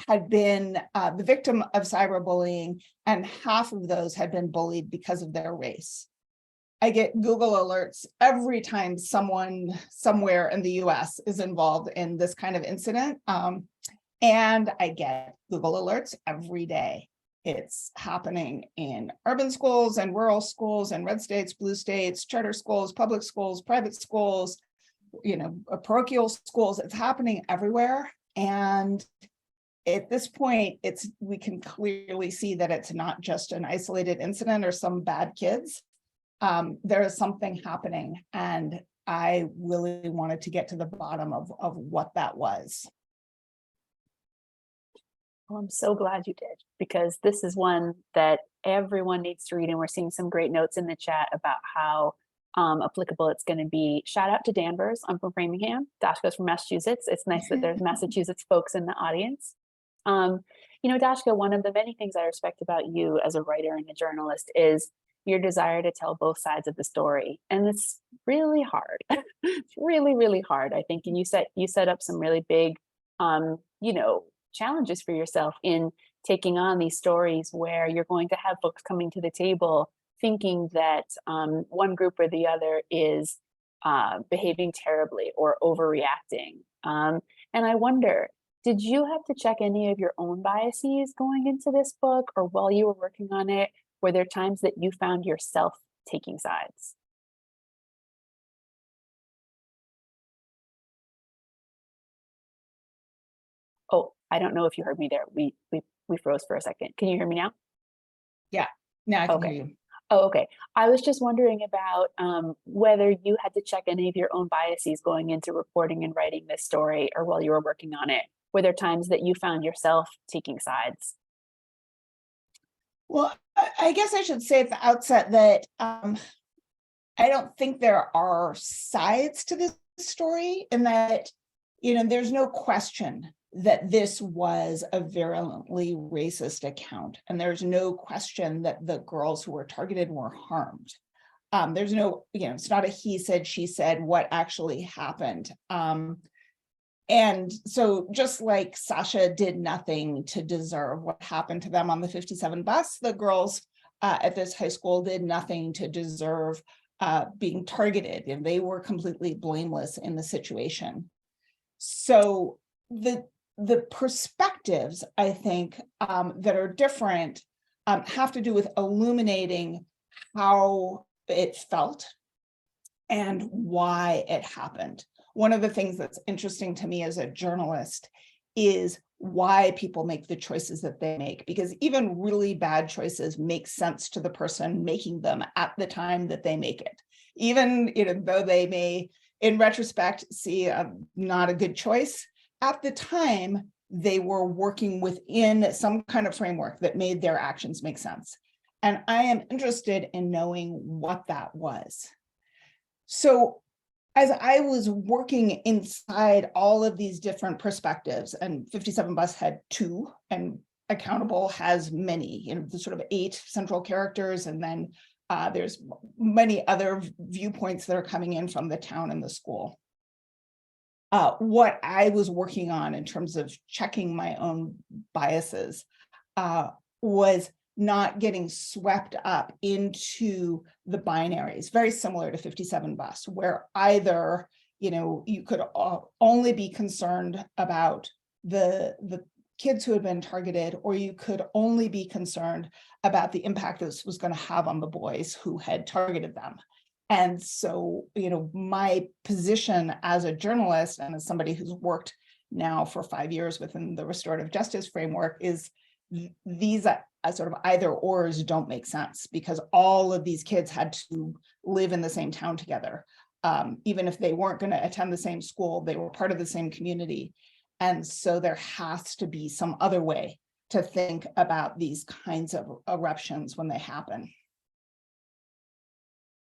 had been the victim of cyberbullying, and half of those had been bullied because of their race. I get Google alerts every time someone somewhere in the US is involved in this kind of incident. And I get Google alerts every day. It's happening in urban schools and rural schools and red states, blue states, charter schools, public schools, private schools, parochial schools. It's happening everywhere. And at this point, we can clearly see that it's not just an isolated incident or some bad kids. There is something happening, and I really wanted to get to the bottom of what that was. Well, I'm so glad you did, because this is one that everyone needs to read, and we're seeing some great notes in the chat about how applicable it's going to be. Shout out to Danvers. I'm from Framingham. Dashka's from Massachusetts. It's nice that there's Massachusetts folks in the audience. Dashka, one of the many things I respect about you as a writer and a journalist is your desire to tell both sides of the story. And it's really hard. It's really, really hard, I think. And you set up some really big, challenges for yourself in taking on these stories where you're going to have folks coming to the table thinking that one group or the other is behaving terribly or overreacting. And I wonder, did you have to check any of your own biases going into this book, or while you were working on it, were there times that you found yourself taking sides? Oh, I don't know if you heard me there. We froze for a second. Can you hear me now? Yeah, now I can Okay. hear you. Oh, okay. I was just wondering about whether you had to check any of your own biases going into reporting and writing this story, or while you were working on it. Were there times that you found yourself taking sides? Well, I guess I should say at the outset that I don't think there are sides to this story, in that, there's no question that this was a virulently racist account. And there's no question that the girls who were targeted were harmed. There's no, it's not a he said, she said, what actually happened. And so just like Sasha did nothing to deserve what happened to them on the 57 bus, the girls at this high school did nothing to deserve being targeted, and they were completely blameless in the situation. So the perspectives, I think, that are different have to do with illuminating how it felt and why it happened. One of the things that's interesting to me as a journalist is why people make the choices that they make, because even really bad choices make sense to the person making them at the time that they make it. Even though they may, in retrospect, see not a good choice, at the time they were working within some kind of framework that made their actions make sense. And I am interested in knowing what that was. So as I was working inside all of these different perspectives, and 57 Bus had 2, and Accountable has many, the sort of 8 central characters, and then there's many other viewpoints that are coming in from the town and the school. What I was working on in terms of checking my own biases was not getting swept up into the binaries, very similar to 57 Bus, where either, you could only be concerned about the kids who had been targeted, or you could only be concerned about the impact this was going to have on the boys who had targeted them. And so, my position as a journalist and as somebody who's worked now for 5 years within the restorative justice framework is these sort of either ors don't make sense, because all of these kids had to live in the same town together. Even if they weren't going to attend the same school, they were part of the same community. And so there has to be some other way to think about these kinds of eruptions when they happen.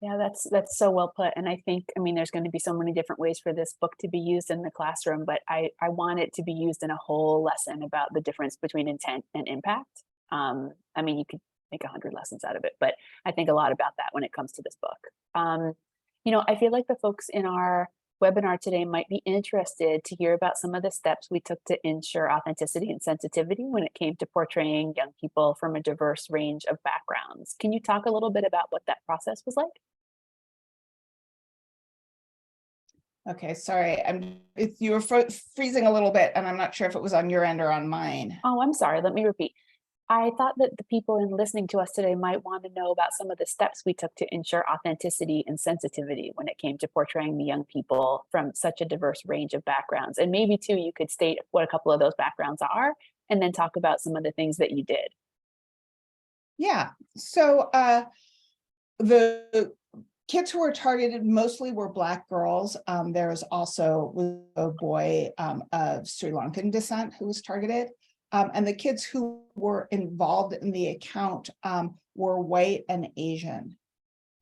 Yeah, that's so well put. And I think, there's going to be so many different ways for this book to be used in the classroom, but I want it to be used in a whole lesson about the difference between intent and impact. You could make 100 lessons out of it, but I think a lot about that when it comes to this book. I feel like the folks in our webinar today might be interested to hear about some of the steps we took to ensure authenticity and sensitivity when it came to portraying young people from a diverse range of backgrounds. Can you talk a little bit about what that process was like? Okay, sorry, you were freezing a little bit, and I'm not sure if it was on your end or on mine. Oh, I'm sorry. Let me repeat. I thought that the people in listening to us today might want to know about some of the steps we took to ensure authenticity and sensitivity when it came to portraying the young people from such a diverse range of backgrounds. And maybe too, you could state what a couple of those backgrounds are, and then talk about some of the things that you did. Yeah, so the kids who were targeted mostly were Black girls. There's also a boy of Sri Lankan descent who was targeted. And the kids who were involved in the account were white and Asian.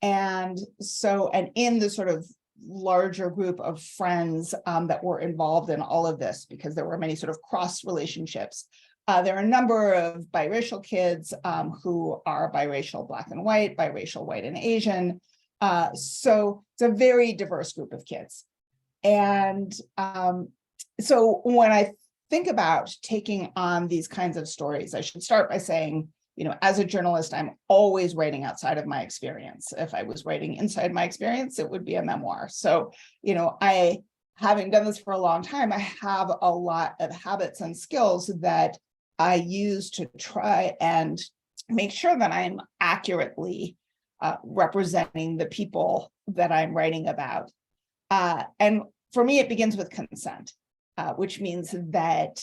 And in the sort of larger group of friends that were involved in all of this, because there were many sort of cross relationships, there are a number of biracial kids who are biracial Black and white, biracial white and Asian. So it's a very diverse group of kids. And so when I think about taking on these kinds of stories, I should start by saying, as a journalist, I'm always writing outside of my experience. If I was writing inside my experience, it would be a memoir. So, having done this for a long time, I have a lot of habits and skills that I use to try and make sure that I'm accurately representing the people that I'm writing about. And for me, it begins with consent. Which means that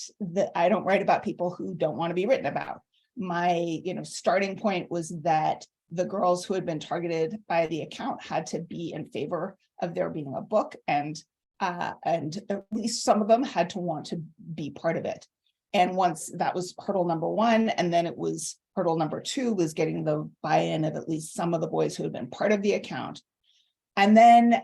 I don't write about people who don't want to be written about. My starting point was that the girls who had been targeted by the account had to be in favor of there being a book, and at least some of them had to want to be part of it. And once that was hurdle number one, and then it was hurdle number two was getting the buy-in of at least some of the boys who had been part of the account. And then,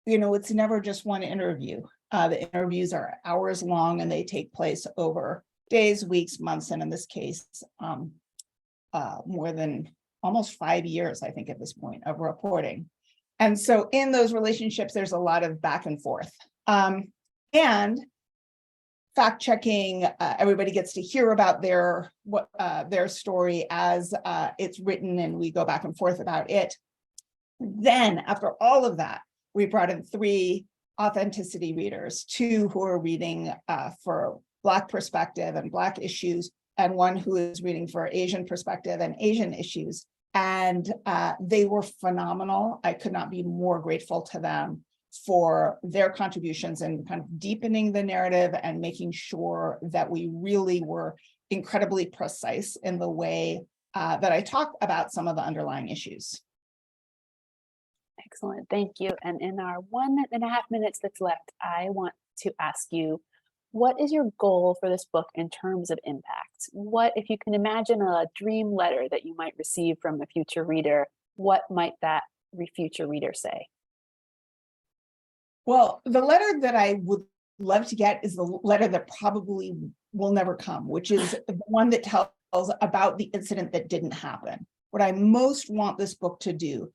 it's never just one interview. The interviews are hours long, and they take place over days, weeks, months, and in this case, more than almost 5 years, I think, at this point of reporting. And so in those relationships, there's a lot of back and forth. And fact checking, everybody gets to hear about their story as it's written, and we go back and forth about it. Then after all of that, we brought in 3 authenticity readers, 2 who are reading for Black perspective and Black issues, and 1 who is reading for Asian perspective and Asian issues. And they were phenomenal. I could not be more grateful to them for their contributions and kind of deepening the narrative and making sure that we really were incredibly precise in the way that I talk about some of the underlying issues. Excellent, thank you. And in our 1.5 minutes that's left, I want to ask you, what is your goal for this book in terms of impact? What, if you can imagine a dream letter that you might receive from a future reader, what might that future reader say? Well, the letter that I would love to get is the letter that probably will never come, which is the one that tells about the incident that didn't happen. What I most want this book to do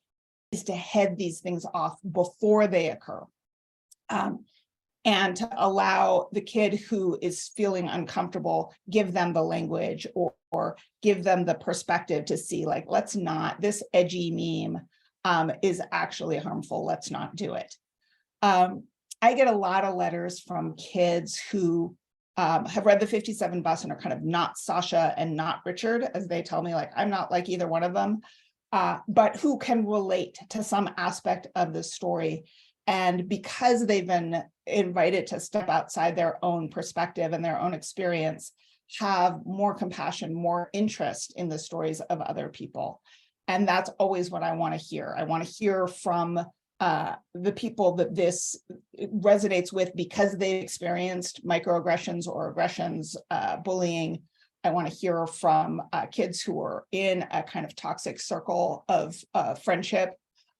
is to head these things off before they occur. And to allow the kid who is feeling uncomfortable, give them the language or give them the perspective to see, like, let's not, this edgy meme is actually harmful, let's not do it. I get a lot of letters from kids who have read the 57 Bus and are kind of not Sasha and not Richard, as they tell me, like, I'm not like either one of them, but who can relate to some aspect of the story. And because they've been invited to step outside their own perspective and their own experience, have more compassion, more interest in the stories of other people. And that's always what I want to hear. I want to hear from the people that this resonates with because they've experienced microaggressions or aggressions, bullying. I want to hear from kids who are in a kind of toxic circle of friendship.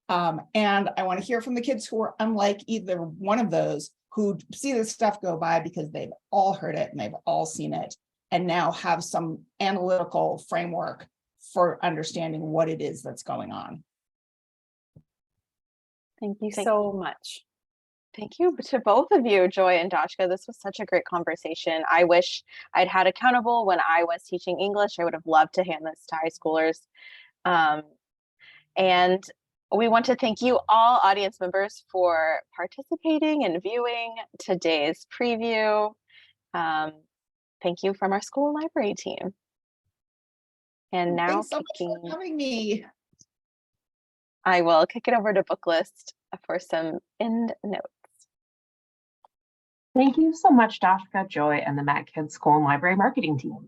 And I want to hear from the kids who are unlike either one of those, who see this stuff go by because they've all heard it and they've all seen it, and now have some analytical framework for understanding what it is that's going on. Thank you so much. Thank you to both of you, Joy and Dashka. This was such a great conversation. I wish I'd had Accountable when I was teaching English. I would have loved to hand this to high schoolers. And We want to thank you all audience members for participating and viewing today's preview. Thank you from our school library team. And now Thanks so much for having me. I will kick it over to Booklist for some end notes. Thank you so much, Dashka, Joy, and the MacKids School and Library Marketing team.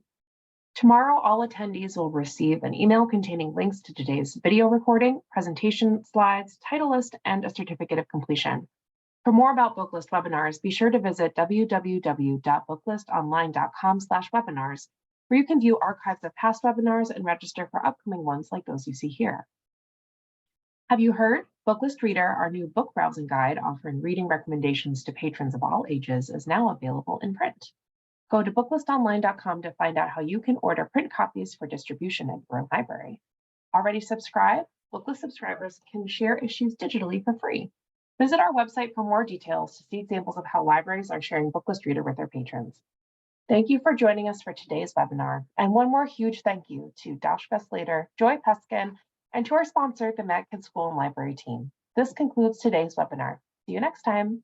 Tomorrow, all attendees will receive an email containing links to today's video recording, presentation slides, title list, and a certificate of completion. For more about Booklist webinars, be sure to visit www.booklistonline.com/webinars, where you can view archives of past webinars and register for upcoming ones like those you see here. Have you heard? Booklist Reader, our new book browsing guide offering reading recommendations to patrons of all ages, is now available in print. Go to booklistonline.com to find out how you can order print copies for distribution at your library. Already subscribed? Booklist subscribers can share issues digitally for free. Visit our website for more details to see examples of how libraries are sharing Booklist Reader with their patrons. Thank you for joining us for today's webinar. And one more huge thank you to Dashka Slater, Joy Peskin, and to our sponsor, the MacKids School and Library team. This concludes today's webinar. See you next time.